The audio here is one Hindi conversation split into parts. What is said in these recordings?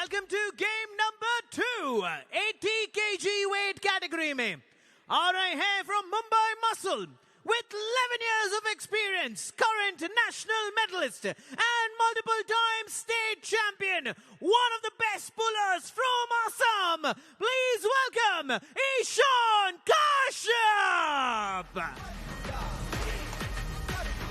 welcome to game number 2, 80 kg weight category में आ रहे हैं from Mumbai Muscle with 11 years of experience, current national medalist and multiple time state champion, one of the best pullers from Assam. Please welcome Ishan Kashyap.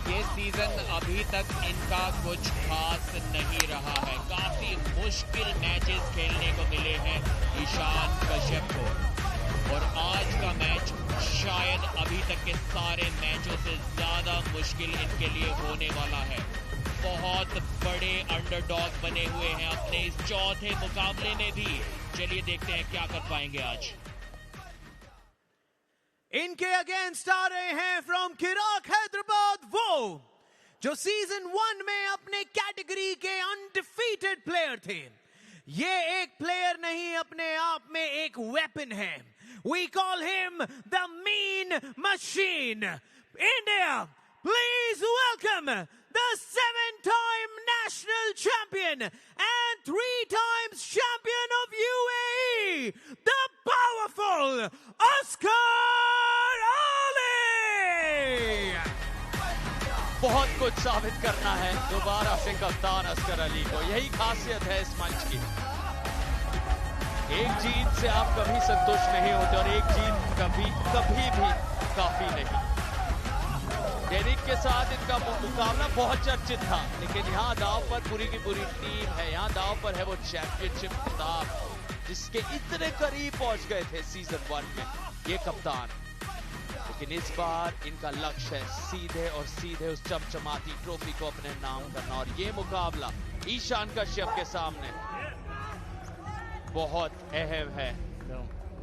ये सीजन अभी तक इनका कुछ खास नहीं रहा है। काफी मुश्किल मैचेस खेलने को मिले हैं ईशान कश्यप को, और आज का मैच शायद अभी तक के सारे मैचों से ज्यादा मुश्किल इनके लिए होने वाला है। बहुत बड़े अंडरडॉग बने हुए हैं अपने इस चौथे मुकाबले में भी। चलिए देखते हैं क्या कर पाएंगे आज। इनके अगेंस्ट आ रहे हैं फ्रॉम किराक हैदराबाद वो जो सीजन 1 में अपने कैटेगरी के अनडिफीटेड प्लेयर थे। ये एक प्लेयर नहीं, अपने आप में एक वेपन है। We call him the mean machine. India, please welcome the 7-time national champion and 3 times champion of UAE, the powerful Asghar Ali. बहुत कुछ साबित करना है दोबारा से कप्तान असगर अली को। यही खासियत है इस मंच की। एक जीत से आप कभी संतुष्ट नहीं होते और एक जीत कभी भी काफी नहीं। डेनिक के साथ इनका मुकाबला बहुत चर्चित था, लेकिन यहाँ दाव पर पूरी की पूरी टीम है। यहाँ दाव पर है वो चैंपियनशिप खिताब जिसके इतने करीब पहुंच गए थे सीजन 1 में ये कप्तान। लेकिन इस बार इनका लक्ष्य है सीधे और सीधे उस चमचमाती ट्रॉफी को अपने नाम करना, और ये मुकाबला ईशान कश्यप के सामने बहुत अहम है।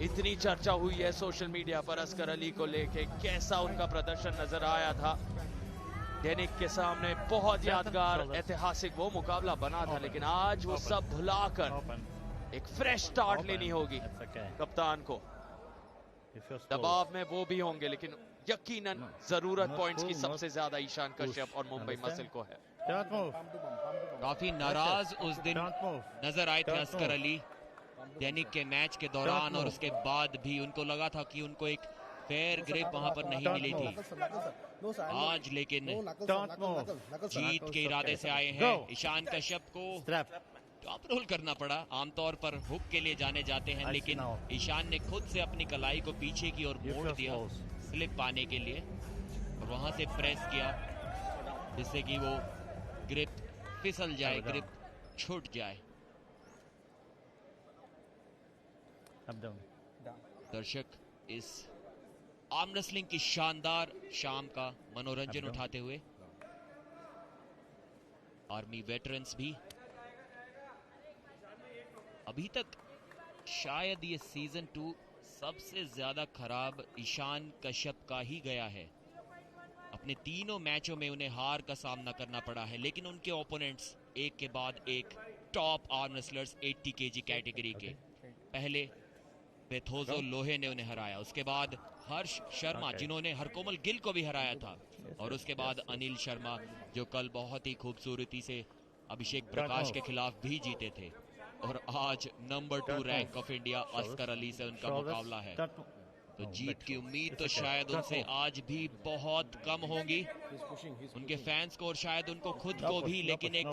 इतनी चर्चा हुई है सोशल मीडिया पर असगर अली को लेके, कैसा उनका प्रदर्शन नजर आया था डेनिक के सामने। बहुत यादगार ऐतिहासिक वो मुकाबला बना था, लेकिन आज वो सब भुलाकर एक फ्रेश स्टार्ट लेनी होगी कप्तान को। दबाव में वो भी होंगे, लेकिन यकीनन जरूरत पॉइंट्स की सबसे ज्यादा ईशान कश्यप और मुंबई मसल को है। काफी नाराज उस दिन नजर आए थे असगर अली डेनिक के मैच के दौरान, और उसके बाद भी उनको लगा था कि उनको एक फेयर ग्रिप वहां पर नहीं मिली थी। आज लेकिन जीत के इरादे से आए हैं। ईशान कश्यप को टॉप रोल करना पड़ा। आमतौर पर हुक के लिए जाने जाते हैं, लेकिन ईशान ने खुद से अपनी कलाई को पीछे की ओर मोड़ दिया स्लिप पाने के लिए, और वहां से प्रेस किया जिससे कि वो ग्रिप फिसल जाए, ग्रिप छूट जाए। दर्शक इस आर्म रेसलिंग की शानदार शाम का मनोरंजन उठाते हुए, आर्मी वेटरन्स भी अभी तक शायद ये सीजन 2 सबसे ज्यादा खराब ईशान कश्यप का ही गया है। अपने तीनों मैचों में उन्हें हार का सामना करना पड़ा है, लेकिन उनके ओपोनेंट्स एक के बाद एक top arm wrestlers 80 KG category के। पहले बेथोजो लोहे ने उन्हें हराया, उसके बाद हर्ष शर्मा जिन्होंने हरकोमल गिल को भी हराया था, और उसके बाद अनिल शर्मा जो कल बहुत ही खूबसूरती से अभिषेक प्रकाश के खिलाफ भी जीते थे, और आज number 2 rank of India Asgar Ali से उनका मुकाबला है। तो जीत की उम्मीद तो शायद उनसे आज भी बहुत कम होगी, उनके फैंस को और शायद उनको खुद को भी। लेकिन एक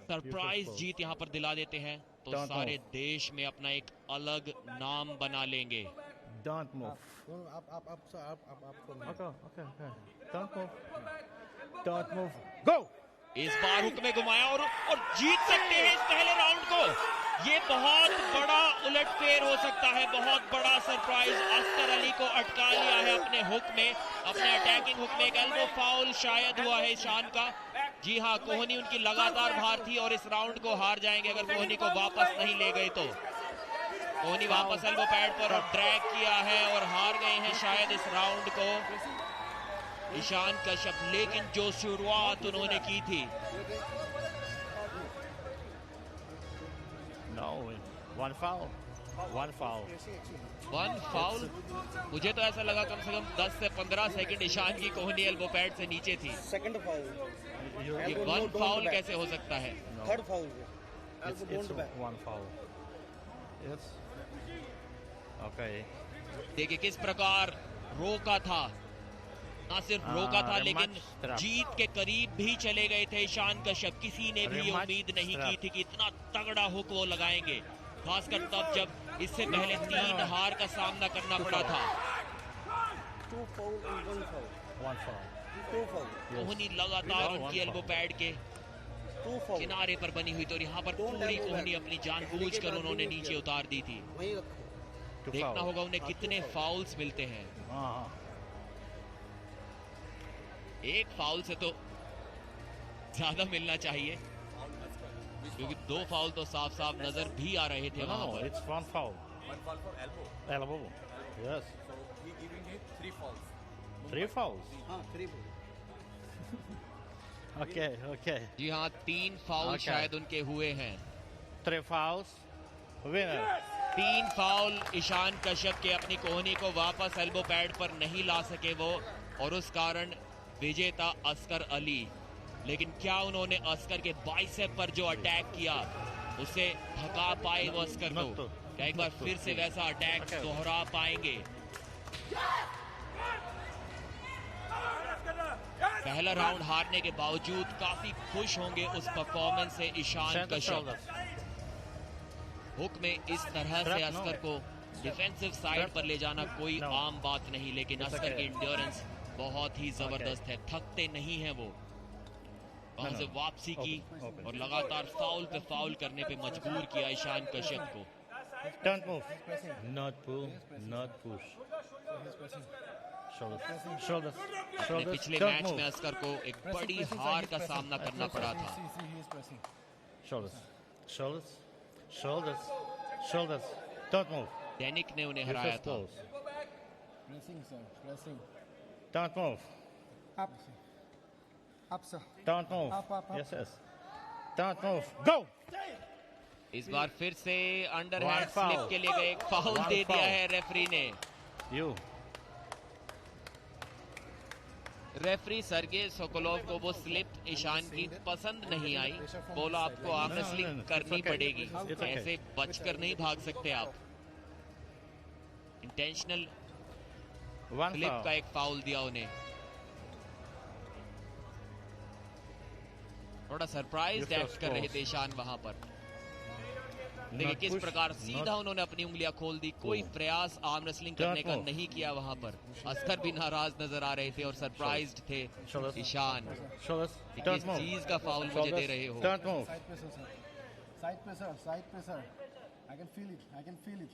सरप्राइज जीत यहाँ पर दिला देते हैं तो सारे देश में अपना एक अलग नाम बना लेंगे। Don't move. Don't move. Go. इस बार हुक में घुमाया और जीत सकते हैं इस पहले राउंड को। ये बहुत बड़ा उलटफेर हो सकता है, बहुत बड़ा सरप्राइज। असगर अली को अटका लिया है अपने हुक में, अपने अटैकिंग हुक में। एक एल्बो फाउल शायद हुआ है ईशान का। जी हाँ, कोहनी उनकी लगातार हार थी और इस राउंड को हार जाएंगे अगर कोहनी को वापस नहीं ले गए तो। कोहनी वापस एल्बो पैड पर ड्रैग किया है और हार गए हैं शायद इस राउंड को ईशान कश्यप। लेकिन जो शुरुआत उन्होंने की थी, One foul. मुझे तो ऐसा लगा कम से कम 10 से 15 सेकंड ईशान की कोहनी एल्बो पैड से नीचे थी। Second foul. ये 1 फाउल कैसे हो सकता है? Third foul. It's one foul. Yes. Okay. देखिए किस प्रकार रोका था, ना सिर्फ रोका था लेकिन जीत के करीब भी चले गए थे ईशान कश्यप। किसी ने भी ये उम्मीद नहीं की थी कि इतना तगड़ा हुक वो लगाएंगे, खासकर तब जब इससे पहले 3 हार का सामना करना पड़ा था। One foul. कोहनी लगातार उनकी एल्बो पैड के किनारे पर बनी हुई, तो यहाँ पर पूरी कोहनी अपनी जानबूझकर उन्होंने नीचे उतार दी थी। देखना होगा उन्हें कितने फाउल्स मिलते हैं। एक फाउल से तो ज्यादा मिलना चाहिए, क्योंकि 2 फाउल तो साफ साफ नजर भी आ रहे थे वहां पर। It's one foul. One foul for elbow. Elbow. Yes. So he giving him 3 fouls. 3 fouls. Three fouls. Okay. Okay. जी हाँ, 3 फाउल Okay. शायद उनके हुए हैं। 3 fouls. Winner. 3 foul Ishan Kashyap के अपनी कोहनी को वापस एल्बो पैड पर नहीं ला सके वो, और उस कारण विजेता असकर अली। लेकिन क्या उन्होंने असकर के बाइसेप पर जो अटैक किया उसे थका पाए वो असकर को? क्या एक बार फिर से वैसा अटैक दोहरा पाएंगे? पहला राउंड हारने के बावजूद काफी खुश होंगे उस परफॉर्मेंस से ईशान कश्यप। हुक में इस तरह से असकर को डिफेंसिव साइड पर ले जाना कोई आम बात नहीं, लेकिन असकर की एंड्योरेंस बहुत ही जबरदस्त है, थकते नहीं हैं वो। वहां से वापसी की और लगातार फाउल पे फाउल करने पे मजबूर किया ईशान कश्यप को। Don't move. Not pull. Not push. Shoulders. Shoulders. अपने पिछले Don't मैच move. में असकर को एक बड़ी हार का सामना करना पड़ा था। Shoulders. Shoulders. Shoulders. Shoulders. Don't move. दैनिक ने उन्हें This हराया is था। close. Pressing, sir. Pressing. Don't move. Up. Up, sir. Don't move. Up. Yes, yes. Don't move. Go. इस बार फिर से अंडरहैंड One foul. स्लिप के लिए गए, एक फाउल One दे दिया foul. है रेफरी ने। You. रेफरी सर्गे सोकोलोव को वो स्लिप ईशान की पसंद नहीं आई, बोला आपको आर्म रेसलिंग करनी okay. पड़ेगी, It's okay. ऐसे बचकर नहीं भाग सकते आप। Intentional One slip foul. का एक फाउल दिया उन्हें। थोड़ा सरप्राइज Yes, एक्ट of कर रहे course. थे ईशान वहां पर। देखिए Not किस push, प्रकार सीधा not- उन्होंने अपनी उंगलियां खोल दी, कोई Pull. प्रयास आर्म रेसलिंग करने का move. नहीं किया वहां पर। असकर भी नाराज नजर आ रहे थे और सरप्राइज्ड थे Shoulders. ईशान। Shoulders. किस Don't move. चीज का फाउल मुझे दे रहे हो? Don't move. Side pressure, sir. Side pressure. Side pressure. I can feel it. I can feel it.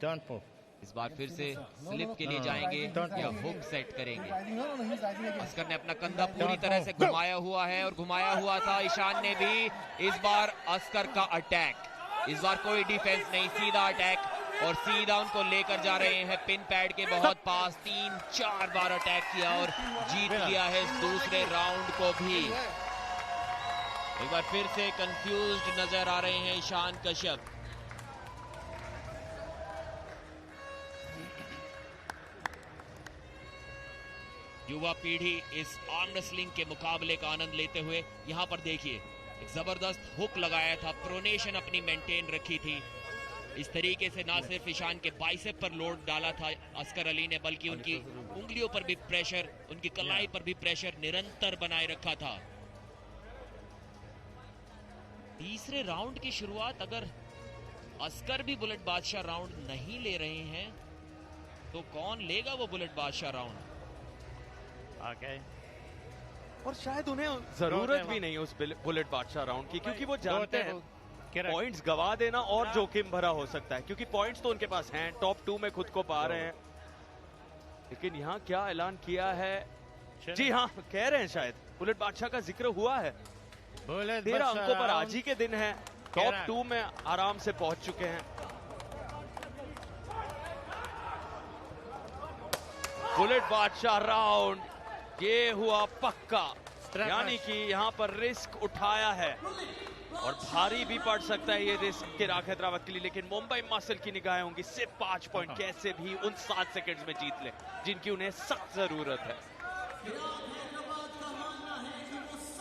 Don't move. इस बार फिर से No, स्लिप no, के लिए no, जाएंगे don't या move. हुक सेट He's करेंगे। rising. No. He's rising again. असकर ने अपना कंधा पूरी Don't तरह move. से Go. घुमाया हुआ है और घुमाया हुआ था ईशान ने भी। इस बार असकर का अटैक, इस बार कोई डिफेंस नहीं, सीधा अटैक और सीधा उनको लेकर जा रहे हैं पिन पैड के बहुत पास। 3-4 बार अटैक किया और जीत लिया है इस दूसरे राउंड को भी। एक बार फिर से कंफ्यूज्ड नजर आ रहे हैं ईशान कश्यप। युवा पीढ़ी इस आर्म रेसलिंग के मुकाबले का आनंद लेते हुए यहां पर देखिए एक जबरदस्त हुक लगाया था, प्रोनेशन अपनी मेंटेन रखी थी। इस तरीके से ना सिर्फ ईशान के बाइसेप पर लोड डाला था असकर अली ने, बल्कि उनकी उंगलियों पर भी प्रेशर, उनकी कलाई पर भी प्रेशर निरंतर बनाए रखा था। तीसरे राउंड की शुरुआत अगर असकर भी बुलेट बादशाह राउंड नहीं ले रहे हैं तो कौन लेगा वो बुलेट बादशाह राउंड? Okay. और शायद उन्हें जरूरत भी नहीं उस बुलेट बादशाह राउंड की, क्योंकि वो जानते हैं Correct. पॉइंट्स गवा देना और जोखिम भरा हो सकता है, क्योंकि पॉइंट्स तो उनके पास हैं, टॉप 2 में खुद को पा रहे हैं। लेकिन यहाँ क्या ऐलान किया है? जी हाँ, कह रहे हैं शायद बुलेट बादशाह का जिक्र हुआ है। 13 अंकों पर आज ही के दिन है, टॉप 2 में आराम से पहुंच चुके हैं। बुलेट बादशाह राउंड ये हुआ पक्का, यानी कि यहाँ पर रिस्क उठाया है और भारी भी पड़ सकता है ये रिस्क किराक हैदराबाद के लिए। लेकिन मुंबई मसल की निगाहें होंगी, सिर्फ 5 पॉइंट कैसे भी उन 7 सेकंड्स में जीत ले जिनकी उन्हें सख्त जरूरत है।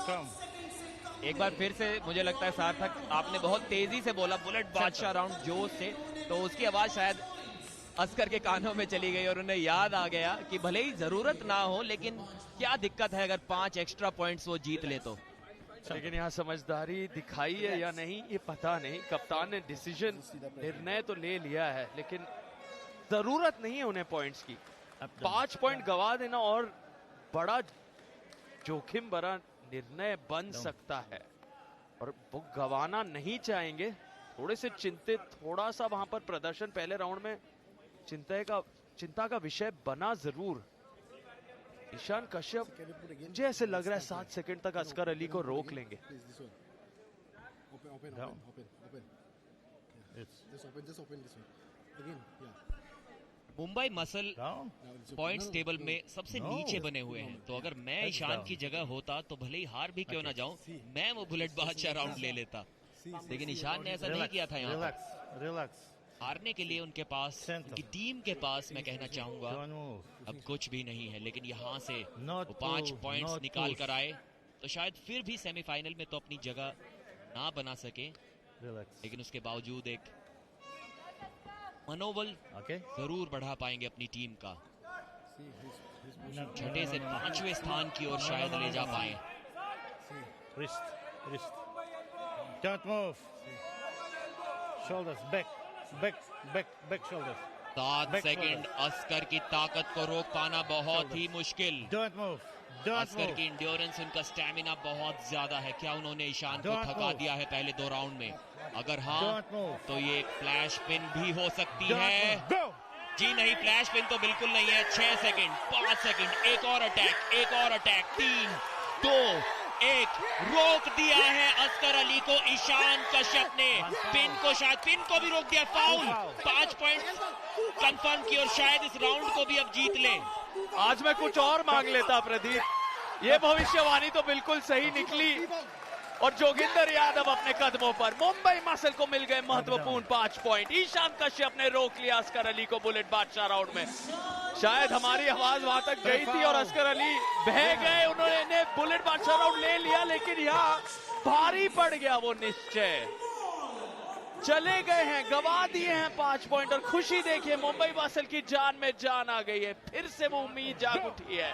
Come. एक बार फिर से मुझे लगता है सार्थक, आपने बहुत तेजी से बोला बुलेट बादशाह राउंड जोश से, तो उसकी आवाज शायद अस्कर के कानों में चली गई और उन्हें याद आ गया कि भले ही जरूरत ना हो, लेकिन क्या दिक्कत है अगर 5 एक्स्ट्रा पॉइंट्स वो जीत ले तो। लेकिन यहाँ समझदारी दिखाई है या नहीं ये पता नहीं। कप्तान ने डिसीजन, निर्णय तो ले लिया है, लेकिन जरूरत नहीं है उन्हें पॉइंट्स की। 5 पॉइंट गवा देना और बड़ा जोखिम भरा निर्णय बन सकता है, और वो गवाना नहीं चाहेंगे। थोड़े से चिंतित, थोड़ा सा वहां पर प्रदर्शन पहले राउंड में चिंता का विषय बना जरूर। ईशान कश्यप, मुझे ऐसे लग रहा है 7 सेकंड तक अस्कर अली को रोक लेंगे। मुंबई मसल पॉइंट्स टेबल में सबसे नीचे बने हुए हैं, तो अगर मैं ईशान की जगह होता तो भले ही हार भी क्यों ना जाऊं, मैं वो बुलेट बादशाह राउंड ले लेता, लेकिन ईशान ने ऐसा नहीं किया था। यहाँ रिलैक्स। हारने के लिए उनके पास, उनकी टीम के पास, मैं कहना चाहूंगा अब कुछ भी नहीं है, लेकिन यहाँ से वो 5 पॉइंट्स निकाल कर आए तो शायद फिर भी सेमीफाइनल में तो अपनी जगह ना बना सके, लेकिन उसके बावजूद एक मनोबल जरूर बढ़ा पाएंगे अपनी टीम का। छठे से 5वें स्थान की ओर शायद ले जा पाए। Don't move. Shoulders back shoulders. 7 second Oscar की ताकत को रोक पाना बहुत ही मुश्किल। Don't move. अस्कर की इंड्योरेंस, उनका स्टैमिना बहुत ज्यादा है। क्या उन्होंने ईशान को थका दिया है पहले 2 राउंड में? अगर हाँ तो ये फ्लैश पिन भी हो सकती है। जी नहीं, फ्लैश पिन तो बिल्कुल नहीं है। 6 सेकंड, 5 सेकंड, एक और अटैक, 3, 2, 1, रोक दिया है अस्कर अली को ईशान कश्यप ने। पिन को भी रोक दिया। फाउल, 5 पॉइंट कंफर्म की और शायद इस राउंड को भी अब जीत ले। आज मैं कुछ और मांग लेता प्रदीप, ये भविष्यवाणी तो बिल्कुल सही निकली, और जोगिंदर यादव अपने कदमों पर। मुंबई मसल को मिल गए महत्वपूर्ण 5 पॉइंट। ईशान कश्यप ने रोक लिया अस्कर अली को बुलेट बादशाह राउंड में। शायद हमारी आवाज वहां तक गई थी और अस्कर अली बह गए, उन्होंने बुलेट बादशाह राउंड ले लिया, लेकिन यहाँ भारी पड़ गया वो निश्चय। चले गए हैं, गवा दिए हैं 5 पॉइंट, और खुशी देखिए मुंबई मसल की जान में जान आ गई है। फिर से वो उम्मीद जाग उठी है,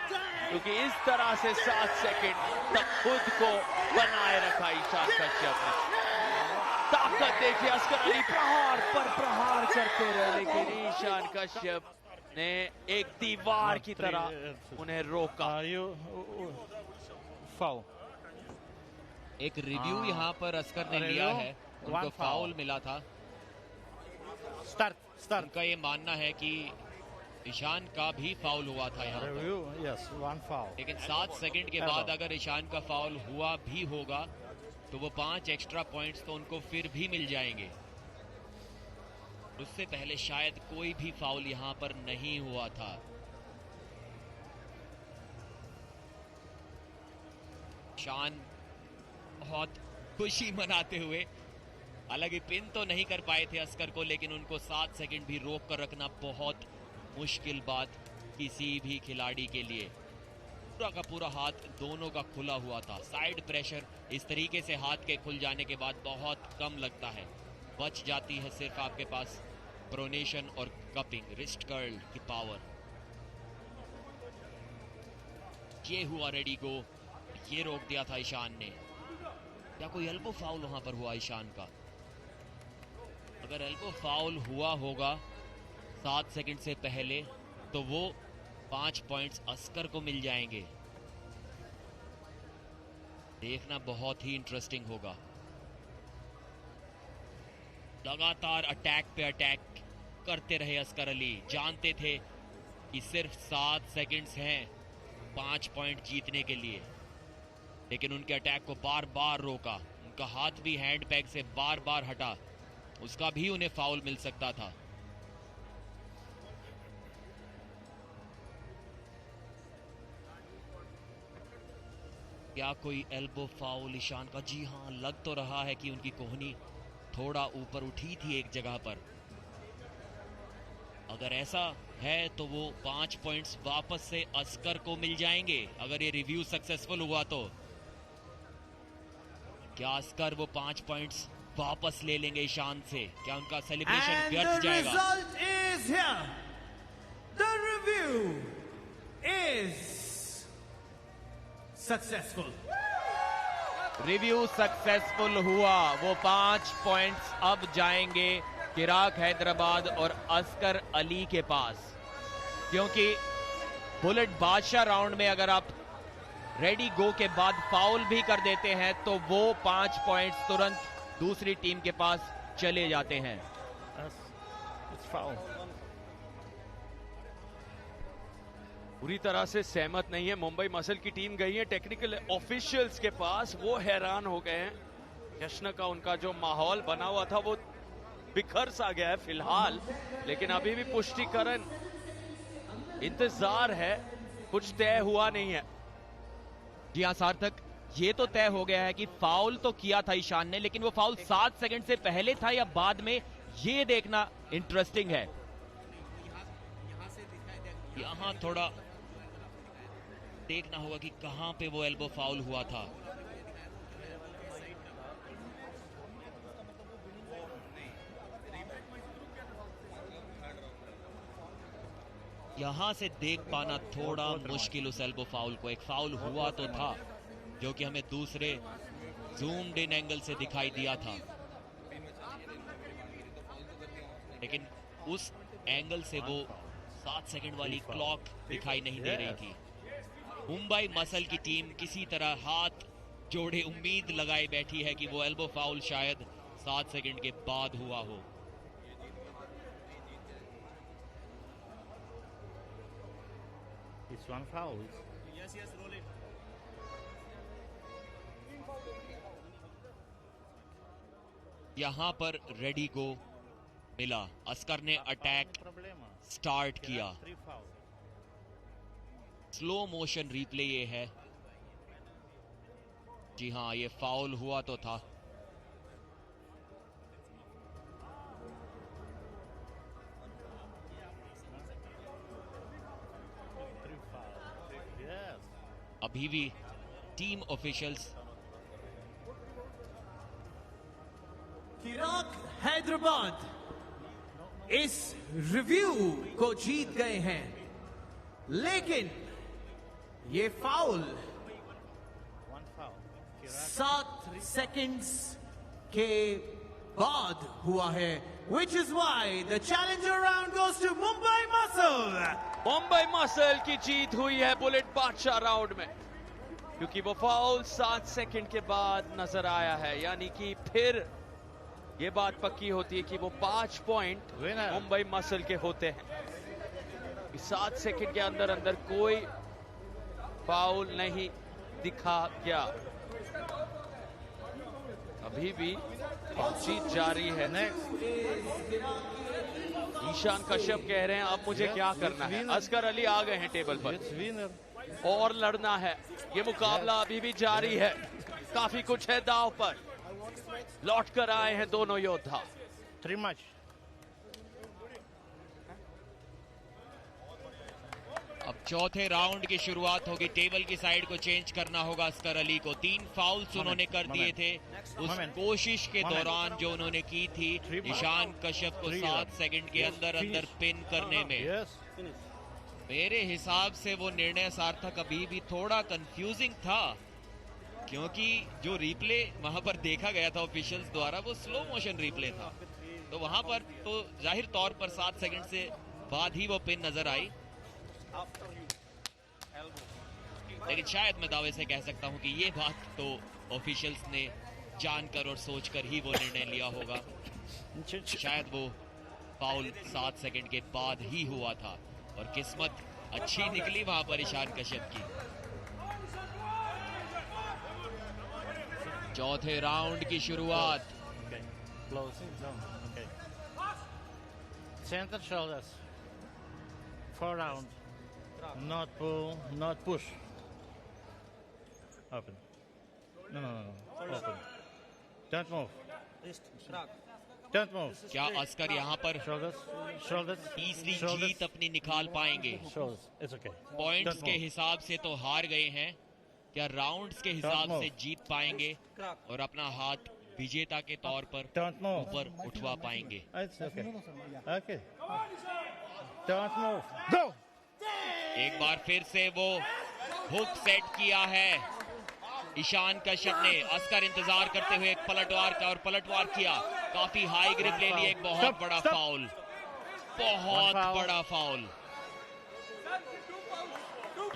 क्योंकि इस तरह से 7 सेकंड तक खुद को बनाए रखा ईशान कश्यप ने। ताकत देखिए, अस्कर अली प्रहार पर प्रहार करते रहे, लेकिन ईशान कश्यप ने एक दीवार की तरह उन्हें रोका। Foul. एक रिव्यू यहाँ पर अस्कर ने लिया है, उनको फाउल मिला था। Start. उनका ये मानना है कि ईशान का भी फाउल हुआ था यहाँ पर। Yes, 1 foul. लेकिन 7 सेकंड के बाद अगर ईशान का फाउल हुआ भी होगा तो वो 5 एक्स्ट्रा पॉइंट्स तो उनको फिर भी मिल जाएंगे। उससे पहले शायद कोई भी फाउल यहाँ पर नहीं हुआ था। ईशान बहुत खुशी मनाते हुए, हालांकि पिन तो नहीं कर पाए थे अस्कर को, लेकिन उनको 7 सेकंड भी रोक कर रखना बहुत मुश्किल बात किसी भी खिलाड़ी के लिए। पूरा का पूरा हाथ दोनों का खुला हुआ था। साइड प्रेशर इस तरीके से हाथ के खुल जाने के बाद बहुत कम लगता है। बच जाती है सिर्फ आपके पास प्रोनेशन और कपिंग, रिस्ट कर्ल की पावर। ये हुआ रेडी गो, ये रोक दिया था ईशान ने। क्या कोई एल्बो फाउल वहां पर हुआ ईशान का? अगर एल्बो फाउल हुआ होगा 7 सेकंड से पहले तो वो 5 पॉइंट्स अस्कर को मिल जाएंगे। देखना बहुत ही इंटरेस्टिंग होगा। लगातार अटैक पे अटैक करते रहे अस्कर अली। जानते थे कि सिर्फ 7 सेकंड्स हैं 5 पॉइंट जीतने के लिए, लेकिन उनके अटैक को बार बार रोका। उनका हाथ भी हैंड पैग से बार बार हटा, उसका भी उन्हें फाउल मिल सकता था। क्या कोई एल्बो फाउल ईशान का? जी हां, लग तो रहा है कि उनकी कोहनी थोड़ा ऊपर उठी थी एक जगह पर। अगर ऐसा है तो वो 5 पॉइंट्स वापस से अस्कर को मिल जाएंगे, अगर ये रिव्यू सक्सेसफुल हुआ तो। क्या अस्कर वो 5 पॉइंट्स वापस ले लेंगे ईशान से? क्या उनका सेलिब्रेशन And व्यर्थ the जाएगा? result is here. The review is successful. Review successful हुआ। वो 5 पॉइंट्स अब जाएंगे किराक हैदराबाद और अस्कर अली के पास, क्योंकि बुलेट बादशाह राउंड में अगर आप रेडी गो के बाद फाउल भी कर देते हैं तो वो 5 पॉइंट्स तुरंत दूसरी टीम के पास चले जाते हैं। It's foul. पूरी तरह से सहमत नहीं है। मुंबई मसल की टीम गई है टेक्निकल ऑफिशियल्स के पास, वो हैरान हो गए हैं। जश्न का उनका जो माहौल बना हुआ था वो बिखर सा गया है फिलहाल, लेकिन अभी भी पुष्टिकरण इंतजार है, कुछ तय हुआ नहीं है। जी हाँ सार्थक, ये तो तय हो गया है कि फाउल तो किया था ईशान ने, लेकिन वो फाउल 7 सेकंड से पहले था या बाद में, ये देखना इंटरेस्टिंग है। यहां थोड़ा देखना होगा कि कहां पे वो एल्बो फाउल हुआ था। यहां से देख पाना थोड़ा मुश्किल उस एल्बो फाउल को। एक फाउल हुआ तो था जो कि हमें दूसरे जूम्ड इन एंगल से दिखाई दिया था, लेकिन उस एंगल से वो 7 सेकंड वाली क्लॉक दिखाई नहीं दे रही थी। मुंबई मसल की टीम किसी तरह हाथ जोड़े उम्मीद लगाए बैठी है कि वो एल्बो फाउल शायद 7 सेकंड के बाद हुआ हो। It's one foul. यहां पर रेडी गो मिला, अस्कर ने अटैक Problema. स्टार्ट किया। 3 foul. स्लो मोशन रिप्ले ये है। जी हाँ, ये फाउल हुआ तो था। Yes. अभी भी टीम ऑफिशियल्स किराक हैदराबाद इस रिव्यू को जीत गए हैं, लेकिन ये फाउल One foul. 7 सेकंड्स के बाद हुआ है, which is why the challenger round goes to Mumbai Muscle. Mumbai muscle की जीत हुई है बुलेट बादशाह राउंड में, क्योंकि वो फाउल 7 सेकंड के बाद नजर आया है। यानी कि फिर ये बात पक्की होती है कि वो 5 पॉइंट Winner. मुंबई मसल के होते हैं। 7 सेकंड के अंदर अंदर कोई फाउल नहीं दिखा गया। अभी भी जीत जारी है। ईशान कश्यप कह रहे हैं अब मुझे क्या करना है। अस्कर अली आ गए हैं टेबल पर, It's winner. और लड़ना है। ये मुकाबला अभी भी जारी है, काफी कुछ है दांव पर। लौट कर आए हैं दोनों योद्धा। 3 match. अब चौथे राउंड की शुरुआत होगी। टेबल की साइड को चेंज करना होगा अस्कर अली को। 3 फाउल्स उन्होंने कर दिए थे उस कोशिश के दौरान जो उन्होंने की थी ईशान कश्यप को 7 सेकंड के अंदर अंदर पिन करने में। Yes. मेरे हिसाब से वो निर्णय सार्थक अभी भी थोड़ा कंफ्यूजिंग था, क्योंकि जो रिप्ले वहां पर देखा गया था ऑफिशियल्स द्वारा वो स्लो मोशन रिप्ले था, तो वहां पर तो जाहिर तौर पर 7 सेकंड से बाद ही वो पिन नजर आई। लेकिन शायद मैं दावे से कह सकता हूं कि ये बात तो ऑफिशियल्स ने जानकर और सोचकर ही वो निर्णय लिया होगा। शायद वो फाउल 7 सेकंड के बाद ही हुआ था, और किस्मत अच्छी निकली वहां पर ईशान कश्यप की। चौथे राउंड की शुरुआत। Okay. Close. Zone. Okay. Center shoulders. 4 round. Not pull, not push. Open. No. Open. Don't move. Don't move. क्या अस्कर यहाँ पर Shoulders. तीसरी जीत अपनी निकाल पाएंगे? Shoulders. It's okay. Points Don't के move. हिसाब से तो हार गए हैं, क्या राउंड्स के हिसाब से जीत पाएंगे और अपना हाथ विजेता के तौर पर ऊपर उठवा पाएंगे? एक बार फिर से वो हुक सेट किया है ईशान कश्यप ने। अस्कर इंतजार करते हुए एक पलटवार का और पलटवार किया, काफी हाई ग्रिप ले ली। एक बहुत बड़ा फाउल, बहुत बड़ा फाउल।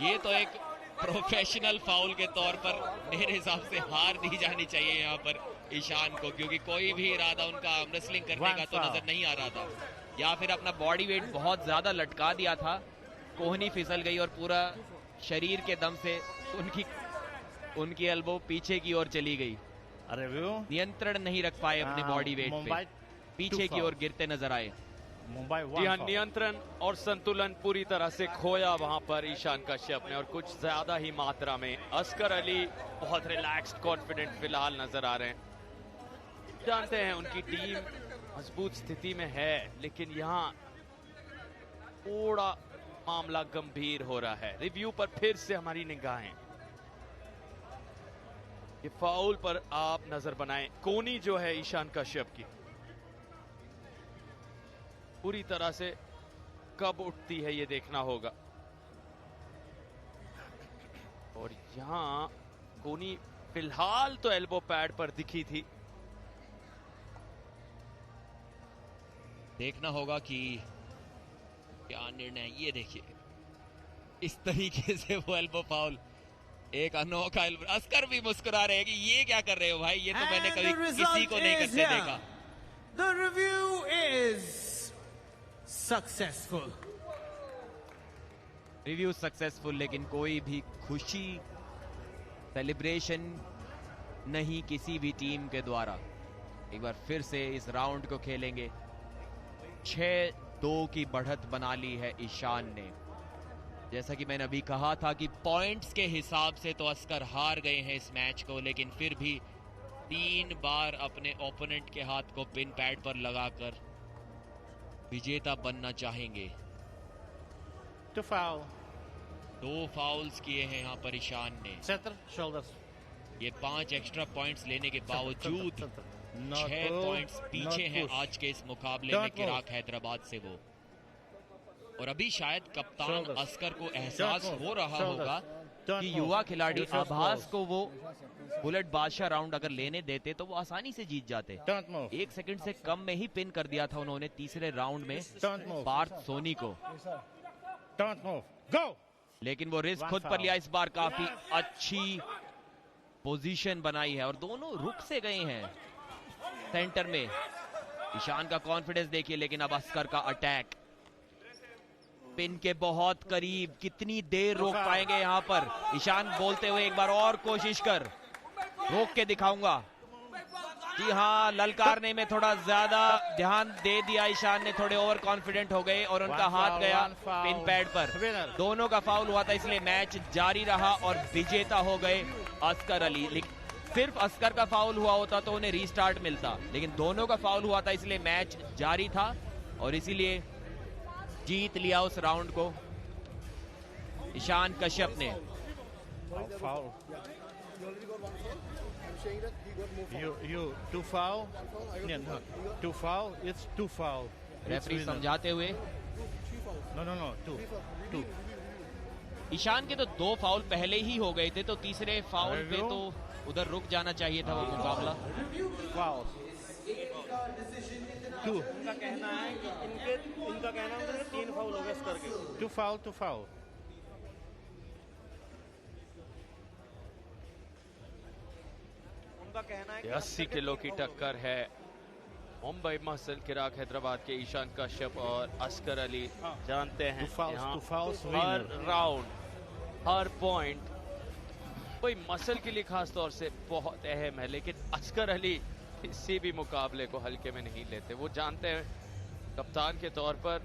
ये तो एक प्रोफेशनल फाउल के तौर पर मेरे हिसाब से हार दी जानी चाहिए यहाँ पर ईशान को, क्योंकि कोई भी इरादा उनका रेसलिंग करने का तो नजर नहीं आ रहा था, या फिर अपना बॉडी वेट बहुत ज्यादा लटका दिया था। कोहनी फिसल गई और पूरा शरीर के दम से उनकी एल्बो पीछे की ओर चली गई। नियंत्रण नहीं रख पाए अपने बॉडी वेट पे, पीछे की ओर गिरते नजर आए। जी हाँ, नियंत्रण और संतुलन पूरी तरह से खोया वहां पर ईशान कश्यप ने, और कुछ ज्यादा ही मात्रा में। अस्कर अली बहुत रिलैक्स्ड, कॉन्फिडेंट फिलहाल नजर आ रहे हैं। जानते हैं उनकी टीम मजबूत स्थिति में है, लेकिन यहाँ थोड़ा मामला गंभीर हो रहा है। रिव्यू पर फिर से हमारी निगाहें ये फाउल पर आप नजर बनाएं। कोनी जो है ईशान कश्यप की, पूरी तरह से कब उठती है ये देखना होगा। और यहां कोनी फिलहाल तो एल्बो पैड पर दिखी थी। देखना होगा कि क्या निर्णय। ये देखिए, इस तरीके से वो एल्बो फाउल, एक अनोखा एल्बो। अस्कर भी मुस्कुरा रहे हैं कि ये क्या कर रहे हो भाई, ये तो मैंने कभी किसी को नहीं करते देखा। The review is successful. Review successful, लेकिन कोई भी खुशी सेलिब्रेशन नहीं किसी भी टीम के द्वारा। एक बार फिर से इस राउंड को खेलेंगे। 6-2 की बढ़त बना ली है ईशान ने। जैसा कि मैंने अभी कहा था कि पॉइंट्स के हिसाब से तो अस्कर हार गए हैं इस मैच को, लेकिन फिर भी 3 बार अपने ओपोनेंट के हाथ को पिन पैड पर लगाकर विजेता बनना चाहेंगे। 2 फाउल्स किए हैं यहाँ पर ईशान ने। ये 5 एक्स्ट्रा पॉइंट्स लेने के बावजूद 6 पॉइंट्स पीछे हैं आज के इस मुकाबले में किराक हैदराबाद से वो। और अभी शायद कप्तान अस्कर को एहसास हो रहा होगा कि युवा खिलाड़ी आभास को वो बुलेट बादशाह राउंड अगर लेने देते तो वो आसानी से जीत जाते। 1 सेकंड से कम में ही पिन कर दिया था उन्होंने तीसरे राउंड में पार्थ सोनी को। लेकिन वो रिस्क खुद पर लिया इस बार। काफी अच्छी पोजीशन बनाई है और दोनों रुक से गए हैं सेंटर में। ईशान का कॉन्फिडेंस देखिए, लेकिन अब अस्कर का अटैक पिन के बहुत करीब। कितनी देर रोक पाएंगे यहाँ पर? ईशान बोलते हुए एक बार और कोशिश कर, रोक के दिखाऊंगा। जी हाँ, ललकारने में थोड़ा ज्यादा ध्यान दे दिया ईशान ने, थोड़े ओवर कॉन्फिडेंट हो गए और उनका हाथ गया पिन पैड पर। दोनों का फाउल हुआ था, इसलिए मैच जारी रहा और विजेता हो गए अस्कर अली। सिर्फ अस्कर का फाउल हुआ होता तो उन्हें रीस्टार्ट मिलता, लेकिन दोनों का फाउल हुआ था इसलिए मैच जारी था और इसीलिए जीत लिया उस राउंड को ईशान कश्यप ने। रेफरी समझाते हुए ईशान के तो 2 फाउल पहले ही हो गए थे, तो तीसरे फाउल पे तो उधर रुक जाना चाहिए था वो मुकाबला। उनका कहना है कि इनका कहना है 3 फाउल हो गए स्कर के। 2 फाउल। उनका कहना है 80 किलो की टक्कर है मुंबई मसल किराक हैदराबाद के ईशान कश्यप और अस्कर अली। जानते हैं हर राउंड, हर पॉइंट कोई मसल के लिए खास तौर से बहुत अहम है, लेकिन अस्कर अली किसी भी मुकाबले को हल्के में नहीं लेते। वो जानते हैं कप्तान के तौर पर,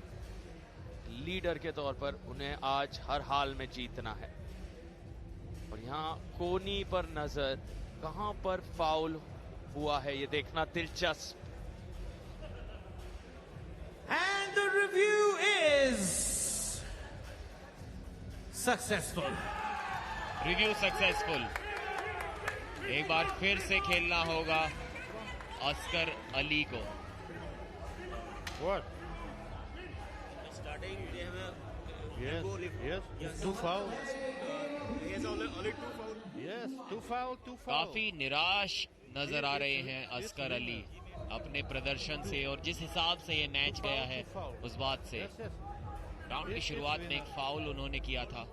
लीडर के तौर पर उन्हें आज हर हाल में जीतना है। और यहाँ कोनी पर नजर, कहां पर फाउल हुआ है ये देखना दिलचस्प। And the review is successful. Review successful. एक बार फिर से खेलना होगा अस्कर अली को। What? Starting, they have a Yes, elbow lift. yes. Two foul. He has only two foul. Yes, two foul, two foul. काफी निराश नजर आ रहे हैं अस्कर अली अपने प्रदर्शन से और जिस हिसाब से ये मैच गया है उस बात से। Yes, yes. राउंड की शुरुआत में एक फाउल उन्होंने किया था,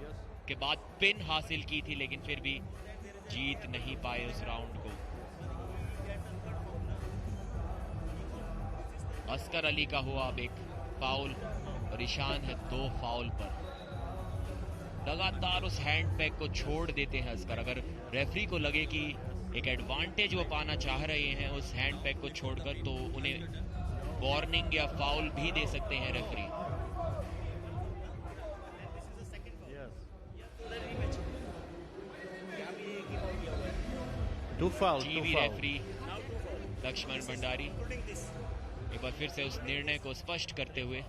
Yes. के बाद पिन हासिल की थी, लेकिन फिर भी जीत नहीं पाए उस राउंड को। अस्कर अली का हुआ अब एक फाउल और ईशान है 2 फाउल पर। लगातार उस हैंड पैक को छोड़ देते हैं अस्कर। अगर रेफरी को लगे कि एक एडवांटेज वो पाना चाह रहे हैं उस हैंड पैक को छोड़कर, तो उन्हें वार्निंग या फाउल भी दे सकते हैं referee. Two foul, two TV foul. Referee Lakshman Bhandari एक बार फिर से उस निर्णय को स्पष्ट करते हुए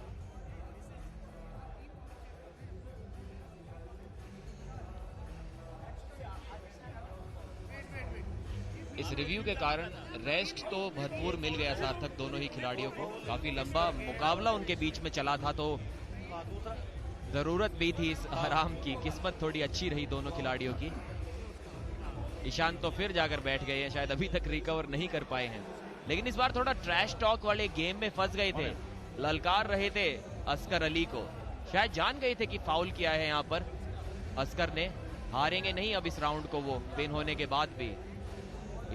इस रिव्यू के कारण रेस्ट तो भरपूर मिल गया सार्थक दोनों ही खिलाड़ियों को। काफी लंबा मुकाबला उनके बीच में चला था, तो जरूरत भी थी इस आराम की। किस्मत थोड़ी अच्छी रही दोनों खिलाड़ियों की। ईशान तो फिर जाकर बैठ गए हैं, शायद अभी तक रिकवर नहीं कर पाए हैं। लेकिन इस बार थोड़ा ट्रैश टॉक वाले गेम में फंस गए थे, ललकार रहे थे अस्कर अली को। शायद जान गए थे कि फाउल किया है यहाँ पर अस्कर ने, हारेंगे नहीं अब इस राउंड को वो पिन होने के बाद भी,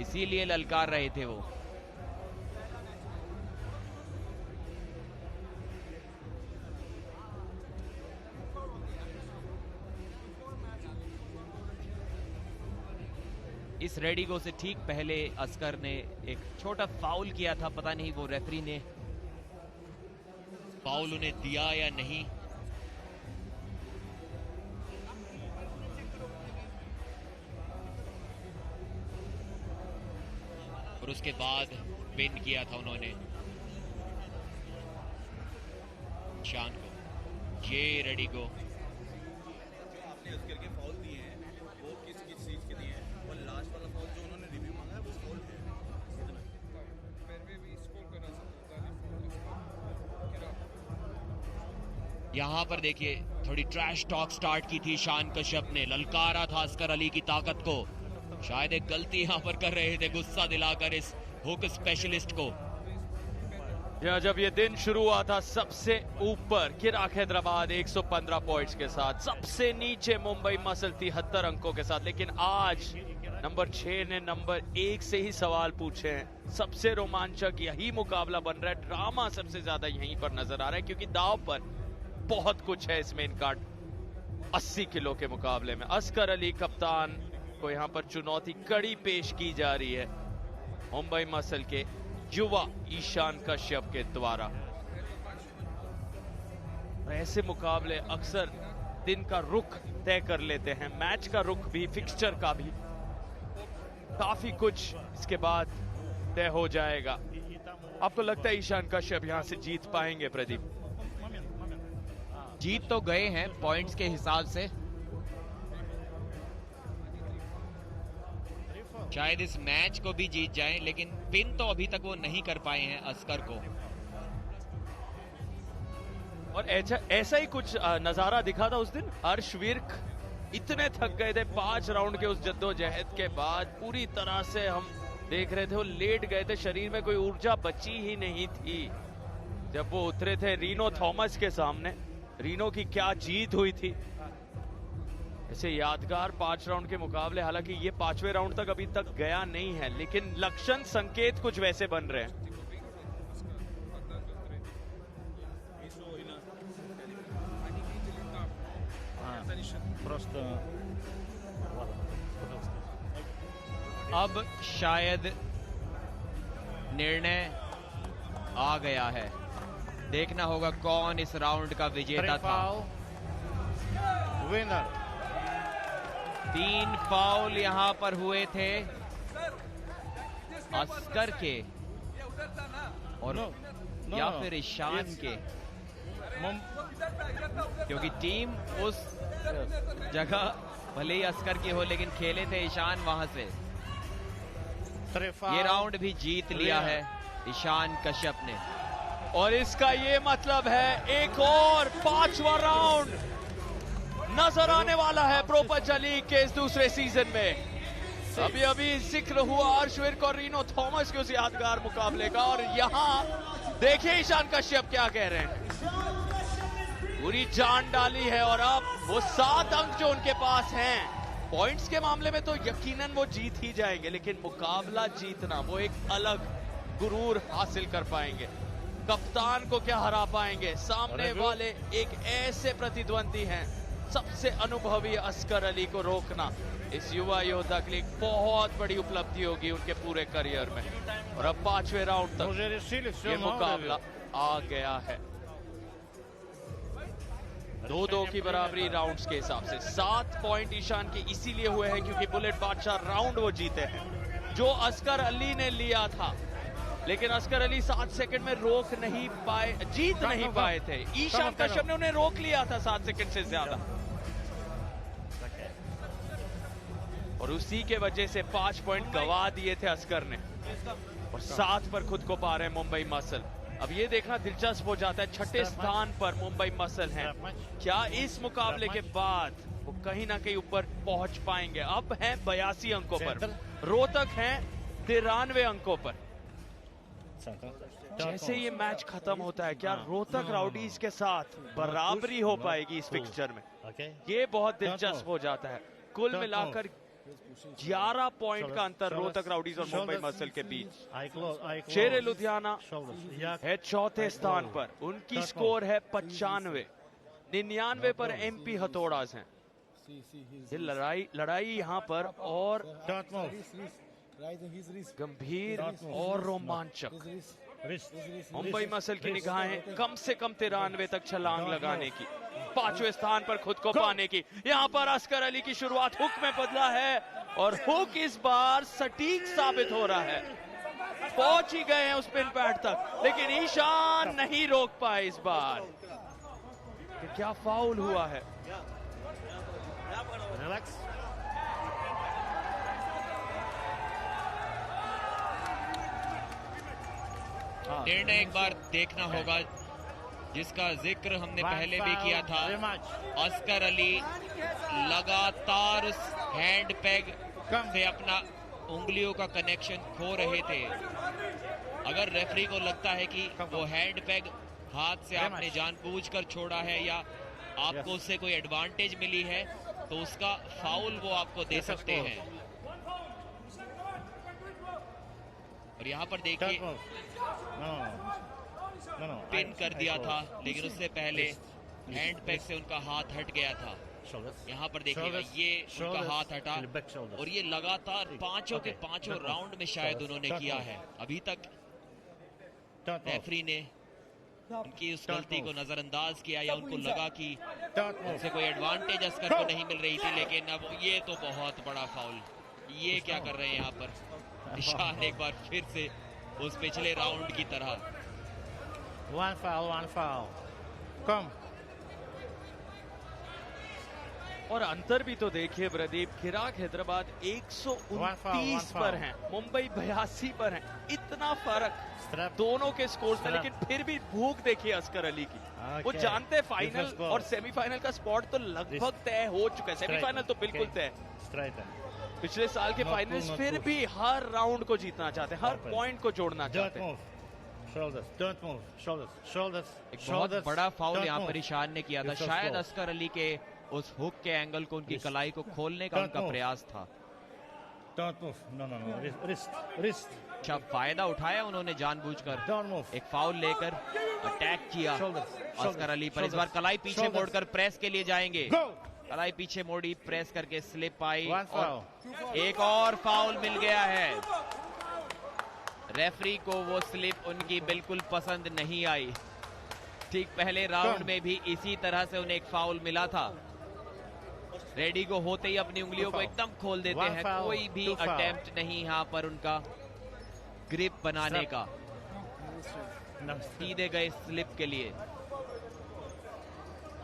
इसीलिए ललकार रहे थे वो। इस रेडिगो से ठीक पहले अस्कर ने एक छोटा फाउल किया था, पता नहीं वो रेफरी ने फाउल उन्हें दिया या नहीं। और उसके बाद पिन किया था उन्होंने शान को। ये रेडिगो आपने अस्कर के फाउल दिए हैं, वो किस किस चीज के दिए हैं? और लास्ट वाला फाउल जो उन्होंने रिव्यू मांगा है वो फाउल है। यहां पर देखिए थोड़ी ट्रैश टॉक स्टार्ट की थी शान कश्यप ने, ललकारा था अस्कर अली की ताकत को। शायद एक गलती यहां पर कर रहे थे, गुस्सा दिलाकर इस हुक स्पेशलिस्ट को। जब ये दिन शुरू हुआ था सबसे ऊपर किराक हैदराबाद 115 पॉइंट्स के साथ, सबसे नीचे मुंबई मसल 73 अंकों के साथ। लेकिन आज नंबर 6 ने नंबर 1 से ही सवाल पूछे हैं। सबसे रोमांचक यही मुकाबला बन रहा है, ड्रामा सबसे ज्यादा यहीं पर नजर आ रहा है, क्योंकि दाव पर बहुत कुछ है इस मेन कार्ड 80 किलो के मुकाबले में। अस्कर अली कप्तान को यहाँ पर चुनौती कड़ी पेश की जा रही है मुंबई मसल के युवा ईशान कश्यप के द्वारा। ऐसे मुकाबले अक्सर दिन का रुख तय कर लेते हैं, मैच का रुख भी, फिक्सचर का भी। काफी कुछ इसके बाद तय हो जाएगा। आपको लगता है ईशान कश्यप यहां से जीत पाएंगे प्रदीप? जीत तो गए हैं पॉइंट्स के हिसाब से, शायद इस मैच को भी जीत जाएं, लेकिन पिन तो अभी तक वो नहीं कर पाए हैं अस्कर को। और ऐसा ही कुछ नजारा दिखा था उस दिन। हर्ष विर्क इतने थक गए थे 5 राउंड के उस जद्दोजहद के बाद, पूरी तरह से हम देख रहे थे वो लेट गए थे, शरीर में कोई ऊर्जा बची ही नहीं थी जब वो उतरे थे रीनो थॉमस के सामने। रीनो की क्या जीत हुई थी। ऐसे यादगार 5 राउंड के मुकाबले, हालांकि ये 5वें राउंड तक अभी तक गया नहीं है, लेकिन लक्षण संकेत कुछ वैसे बन रहे हैं। अब शायद निर्णय आ गया है, देखना होगा कौन इस राउंड का विजेता था। विनर 3 फाउल यहां पर हुए थे अस्कर के और या फिर ईशान के। क्योंकि टीम उस जगह भले ही अस्कर की हो, लेकिन खेले थे ईशान वहां से। ये राउंड भी जीत लिया है ईशान कश्यप ने। और इसका ये मतलब है एक और 5वां राउंड नजर आने वाला है प्रो पंचा लीग के इस दूसरे सीजन में। अभी अभी जिक्र हुआ अर्शविक और रीनो थॉमस के उस यादगार मुकाबले का, और यहाँ देखिए ईशान कश्यप क्या कह रहे हैं। पूरी जान डाली है और अब वो 7 अंक जो उनके पास हैं, पॉइंट्स के मामले में तो यकीनन वो जीत ही जाएंगे, लेकिन मुकाबला जीतना वो एक अलग गुरूर हासिल कर पाएंगे। कप्तान को क्या हरा पाएंगे, सामने वाले एक ऐसे प्रतिद्वंदी हैं, सबसे अनुभवी अस्कर अली को रोकना इस युवा योद्धा के लिए बहुत बड़ी उपलब्धि होगी उनके पूरे करियर में। और अब 5वें राउंड तक ये मुकाबला आ गया है। 2-2 की बराबरी राउंड्स के हिसाब से। 7 पॉइंट ईशान के इसीलिए हुए हैं क्योंकि बुलेट बादशाह राउंड वो जीते हैं जो अस्कर अली ने लिया था, लेकिन अस्कर अली 7 सेकंड में रोक नहीं पाए, जीत नहीं पाए थे। ईशान कश्यप ने उन्हें रोक लिया था 7 सेकंड से ज्यादा, और उसी के वजह से 5 पॉइंट गवा दिए थे अस्कर ने, और 7 पर खुद को पा रहे हैं मुंबई मसल। अब ये देखना दिलचस्प हो जाता है, 6ठे स्थान पर मुंबई मसल हैं। क्या इस मुकाबले के बाद वो कहीं ना कहीं ऊपर पहुंच पाएंगे? अब हैं 82 अंकों पर, रोहतक हैं 93 अंकों पर। जैसे ये मैच खत्म होता है, क्या रोहतक राउडीज के साथ बराबरी हो पाएगी इस फिक्सचर में? ये बहुत दिलचस्प हो जाता है। कुल मिलाकर 11 पॉइंट का अंतर रोहतक राउडीज और मुंबई मसल के बीच। शेर लुधियाना है 4थे स्थान पर, उनकी स्कोर है 95। 99 पर एमपी हथौड़ास हैं। ये लड़ाई यहाँ पर और गंभीर और रोमांचक। मुंबई मसल की निगाहें कम से कम 93 तक छलांग लगाने की, 5वें स्थान पर खुद को पाने की। यहाँ पर अस्कर अली की शुरुआत हुक में बदला है, और हुक इस बार सटीक साबित हो रहा है। पहुंच ही गए हैं उस पिन पैड तक, लेकिन ईशान नहीं रोक पाए इस बार। तो क्या फाउल हुआ है? निर्णय एक बार देखना होगा, जिसका जिक्र हमने पहले भी किया था। अस्कर अली लगातार उस हैंड पैग से अपना उंगलियों का कनेक्शन खो रहे थे। अगर रेफरी को लगता है कि वो हैंड पैग हाथ से आपने जानबूझकर छोड़ा है या आपको उससे कोई एडवांटेज मिली है, तो उसका फाउल वो आपको दे सकते हैं। और यहाँ पर देखिए पिन कर दिया था, लेकिन उससे पहले हैंड पैग से उनका हाथ हट गया था। यहाँ पर देखिएगा, ये उनका हाथ हटा, और ये लगातार 5 के 5 राउंड में शायद उन्होंने किया है। अभी तक रेफरी ने उनकी उस गलती को नजरअंदाज किया, या उनको लगा कि उनसे कोई एडवांटेज अस्कर को नहीं मिल रही थी। लेकिन अब ये तो बहुत बड़ा फाउल। ये क्या कर रहे हैं यहाँ पर ईशान? एक बार फिर से उस पिछले राउंड की तरह। One foul. Come. और अंतर भी तो देखिए प्रदीप, खिराक हैदराबाद 129 पर हैं, मुंबई 82 पर हैं। इतना फर्क दोनों के स्कोर में, लेकिन फिर भी भूख देखिए अस्कर अली की। वो जानते हैं फाइनल और सेमीफाइनल का स्पॉट तो लगभग तय हो चुका है, सेमीफाइनल तो बिल्कुल तय। पिछले साल के फाइनल्स फिर भी हर राउंड को जीतना चाहते हैं, हर पॉइंट को जोड़ना चाहते हैं। एक बहुत बड़ा फाउल यहाँ पर ईशान ने किया था। शायद अस्कर अली के उस हुक के एंगल को, उनकी कलाई को खोलने का उनका प्रयास था। अच्छा फायदा उठाया उन्होंने जानबूझकर, एक फाउल लेकर अटैक किया अस्कर अली पर। इस बार कलाई पीछे मोड़कर प्रेस के लिए जाएंगे। कलाई पीछे मोड़ी, प्रेस करके स्लिप आई, और एक और फाउल मिल गया है। रेफरी को वो स्लिप उनकी बिल्कुल पसंद नहीं आई। ठीक पहले राउंड में भी इसी तरह से उन्हें एक फाउल मिला था। रेडी को होते ही अपनी उंगलियों को एकदम खोल देते हैं, कोई भी अटेम्प्ट नहीं यहाँ पर उनका ग्रिप बनाने का, सीधे गए स्लिप के लिए।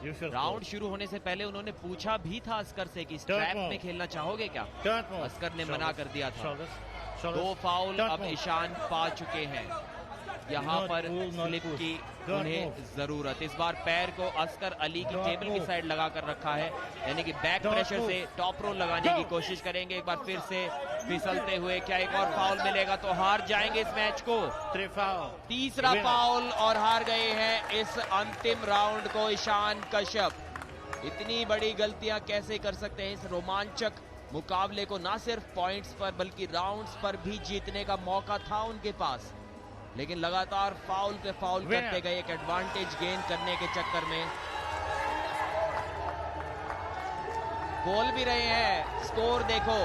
राउंड शुरू होने से पहले उन्होंने पूछा भी था अस्कर से कि स्ट्रैप में खेलना चाहोगे क्या? अस्कर ने मना कर दिया था। 2 फाउल अब ईशान पा चुके हैं। यहाँ पर स्लिप की उन्हें जरूरत। इस बार पैर को अस्कर अली की टेबल की साइड लगा कर रखा है, यानी कि बैक प्रेशर से टॉप रोल लगाने की कोशिश करेंगे। एक बार फिर से फिसलते हुए, क्या एक और फाउल मिलेगा तो हार जाएंगे इस मैच को। तीसरा फाउल और हार गए हैं इस अंतिम राउंड को ईशान कश्यप। इतनी बड़ी गलतियां कैसे कर सकते हैं? इस रोमांचक मुकाबले को ना सिर्फ पॉइंट्स पर बल्कि राउंड्स पर भी जीतने का मौका था उनके पास, लेकिन लगातार फाउल पे फाउल करते गए एक एडवांटेज गेन करने के चक्कर में। बोल भी रहे हैं, स्कोर देखो,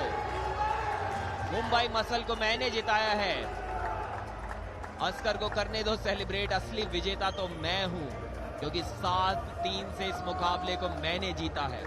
मुंबई मसल को मैंने जिताया है, अस्कर को करने दो सेलिब्रेट, असली विजेता तो मैं हूं क्योंकि 7-3 से इस मुकाबले को मैंने जीता है।